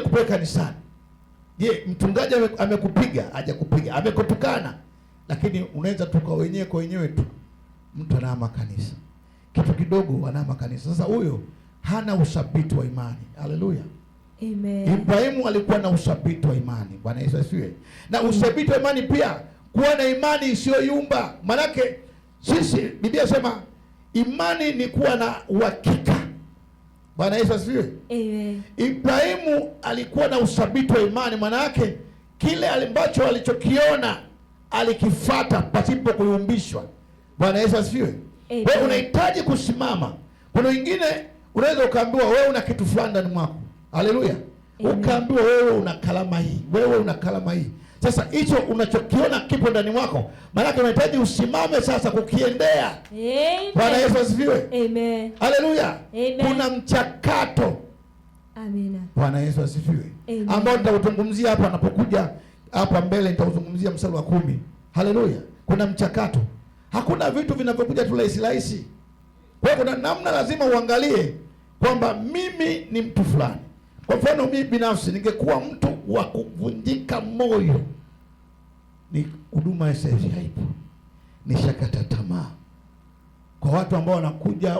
kupeleka kanisani. Je, mchungaji amekupiga? Hajakupiga. Amekutukana? Lakini unaweza tuka wenyewe kwa wenyewe tu. Mtu anahama kanisa. Kitu kidogo anahama kanisa. Sasa huyo hana uthabiti wa imani. Haleluya. Amen. Ibrahimu alikuwa na uthabiti wa imani. Bwana Yesu asifiwe. Na uthabiti wa imani pia, kuwa na imani isiyoyumba. Manake sisi Biblia inasema imani ni kuwa na uhakika. Bwana Yesu asifiwe. Amen. Ibrahimu alikuwa na uthabiti wa imani, maana yake kile ambacho alichokiona alikifuata pasipo kuyumbishwa. Bwana Yesu asifiwe. Wewe unahitaji kusimama. Kuna wengine unaweza ukaambiwa wewe una kitu fulani ndani mwako. Haleluya. Ukaambiwa wewe una kalama hii, wewe una kalama hii. Sasa hicho unachokiona kipo ndani mwako, maana yake unahitaji usimame sasa kukiendea. Amen. Bwana Yesu asifiwe. Amen. Haleluya. Amen. Kuna mchakato. Amina. Bwana Yesu asifiwe. Ambao nitauzungumzia hapa anapokuja hapa mbele, nitauzungumzia mstari wa 10. Haleluya. Kuna mchakato. Hakuna vitu vinavyokuja tu rahisi. Kwa hiyo kuna namna lazima uangalie kwamba mimi ni mtu fulani. Kwa mfano mimi binafsi ningekuwa mtu wa kuvunjika moyo, ni huduma ya sasa haipo. Nishakata tamaa. Kwa watu ambao wanakuja